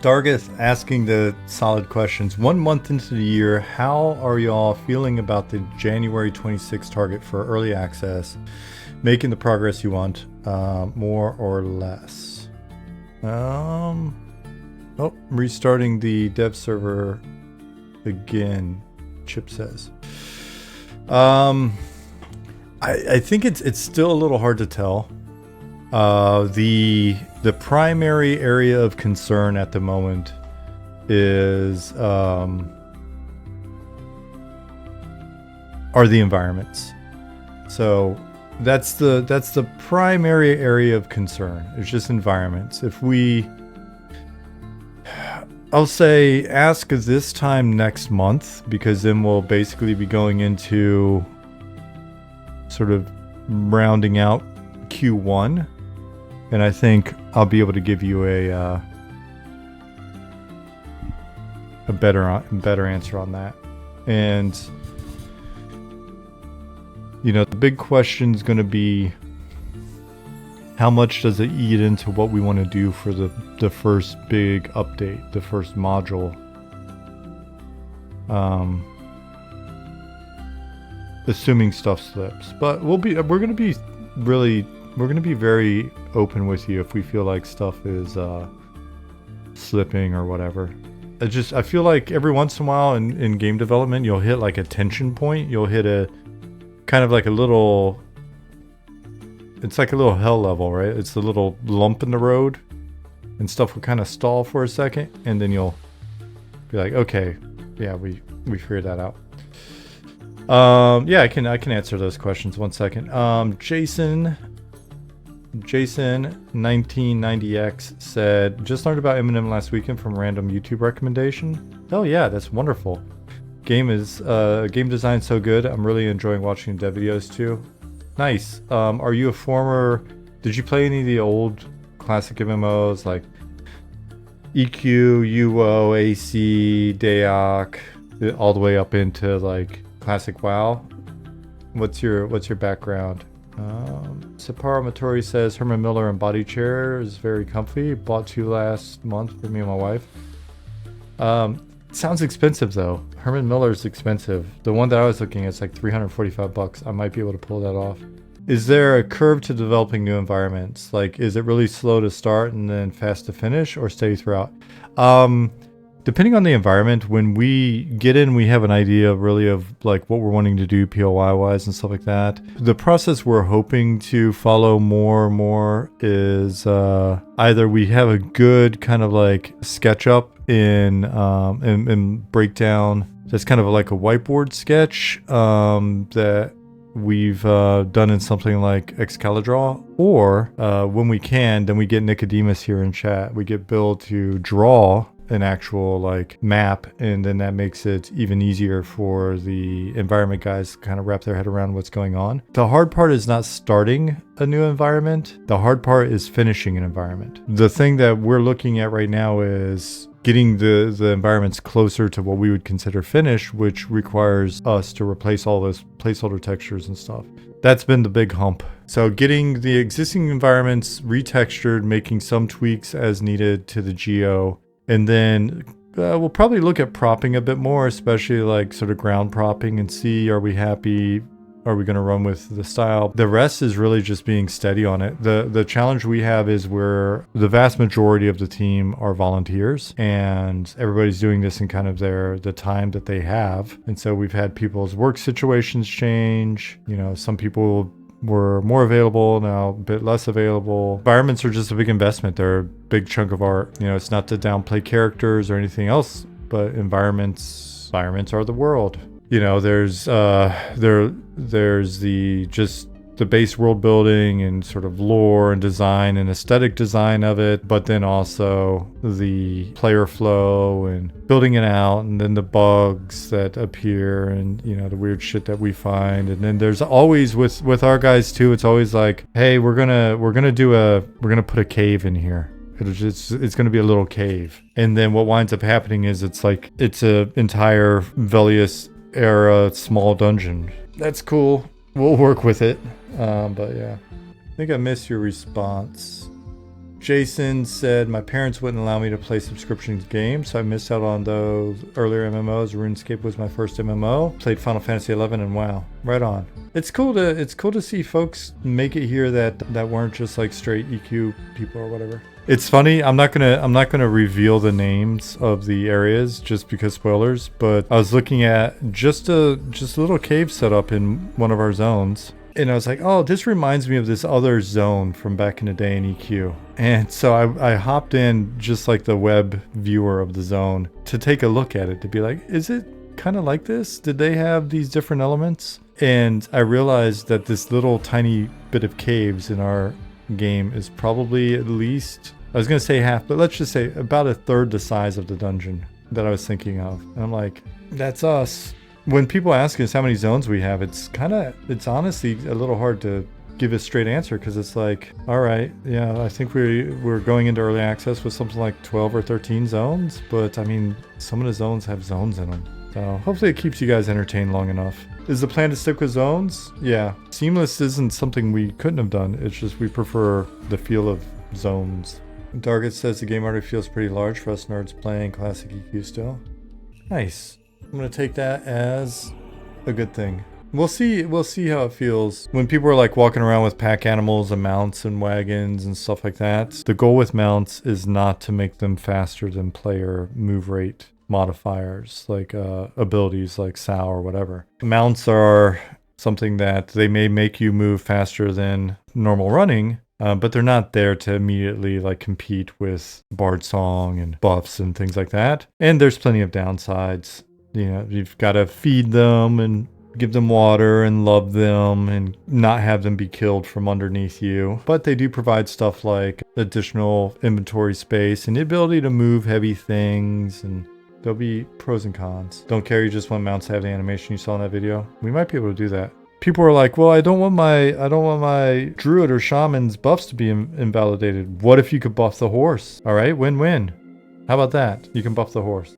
Dargith asking the solid questions. 1 month into the year, how are y'all feeling about the January 26th target for early access? Making the progress you want, more or less? Restarting the dev server again, Chip says. I think it's still a little hard to tell. The primary area of concern at the moment is are the environments. So that's the primary area of concern. It's just environments. I'll say ask this time next month, because then we'll basically be going into sort of rounding out Q1, and I think I'll be able to give you a better answer on that. And the big question is going to be, how much does it eat into what we want to do for the first big update, the first module? Assuming stuff slips, but we're going to be very open with you if we feel like stuff is slipping or whatever. I feel like every once in a while in game development, you'll hit like a tension point. You'll hit a kind of like a little, it's like a little hell level, right? It's a little lump in the road, and stuff will kind of stall for a second, and then you'll be like, okay, yeah, we figured that out. Yeah, I can answer those questions. 1 second. Jason 1990X said, just learned about Eminem last weekend from a random YouTube recommendation. Oh yeah, that's wonderful. Game design so good. I'm really enjoying watching dev videos too. Nice. Are you did you play any of the old classic MMOs like EQ, UO, AC, Daok, all the way up into like classic WoW? What's your background? Sapara Matori says Herman Miller and body chair is very comfy. Bought 2 last month for me and my wife. Sounds expensive though. Herman Miller's expensive. The one that I was looking at is like $345. I might be able to pull that off. Is there a curve to developing new environments? Like, is it really slow to start and then fast to finish, or steady throughout? Depending on the environment, when we get in, we have an idea really of like what we're wanting to do POI wise and stuff like that. The process we're hoping to follow more and more is either we have a good kind of like sketch up in breakdown that's kind of like a whiteboard sketch that we've done in something like Excalidraw, or when we can, then we get Nicodemus here in chat. We get Bill to draw an actual like map, and then that makes it even easier for the environment guys to kind of wrap their head around what's going on. The hard part is not starting a new environment. The hard part is finishing an environment. The thing that we're looking at right now is getting the environments closer to what we would consider finished, which requires us to replace all those placeholder textures and stuff. That's been the big hump. So getting the existing environments retextured, making some tweaks as needed to the geo, and then we'll probably look at propping a bit more, especially like sort of ground propping, and see, are we happy? Are we going to run with the style? The rest is really just being steady on it. The challenge we have is where the vast majority of the team are volunteers, and everybody's doing this in kind of the time that they have. And so we've had people's work situations change. Some people were more available, now a bit less available. Environments are just a big investment. They're a big chunk of art. It's not to downplay characters or anything else, but environments are the world. There's the base world building and sort of lore and design and aesthetic design of it, but then also the player flow and building it out, and then the bugs that appear, and the weird shit that we find. And then there's always with our guys too, it's always like, hey, we're gonna put a cave in here. It's going to be a little cave, and then what winds up happening is it's a entire Velius era small dungeon. That's cool. We'll work with it. But yeah, I think I missed your response. Jason said, my parents wouldn't allow me to play subscription games, so I missed out on those earlier MMOs. RuneScape was my first MMO. Played Final Fantasy 11 and wow, right on. It's cool to see folks make it here that weren't just like straight EQ people or whatever. It's funny, I'm not gonna reveal the names of the areas just because spoilers, but I was looking at just a little cave set up in one of our zones. And I was like, oh, this reminds me of this other zone from back in the day in EQ. And so I hopped in just like the web viewer of the zone to take a look at it, to be like, is it kind of like this? Did they have these different elements? And I realized that this little tiny bit of caves in our game is probably at least, I was going to say half, but let's just say about a third the size of the dungeon that I was thinking of. And I'm like, that's us. When people ask us how many zones we have, it's honestly a little hard to give a straight answer, because it's like, all right, yeah, I think we're going into early access with something like 12 or 13 zones, but I mean, some of the zones have zones in them. So hopefully it keeps you guys entertained long enough. Is the plan to stick with zones? Yeah. Seamless isn't something we couldn't have done. It's just we prefer the feel of zones. Dargit says the game already feels pretty large for us nerds playing classic EQ still. Nice. I'm going to take that as a good thing. We'll see how it feels when people are like walking around with pack animals and mounts and wagons and stuff like that. The goal with mounts is not to make them faster than player move rate modifiers, like abilities like SAO or whatever. Mounts are something that they may make you move faster than normal running, but they're not there to immediately like compete with Bard Song and buffs and things like that. And there's plenty of downsides. You know, you've got to feed them and give them water and love them and not have them be killed from underneath you. But they do provide stuff like additional inventory space and the ability to move heavy things, and there'll be pros and cons. Don't carry just one mount to have the animation you saw in that video. We might be able to do that. People are like, well, I don't want my druid or shaman's buffs to be invalidated. What if you could buff the horse? All right, win-win. How about that? You can buff the horse.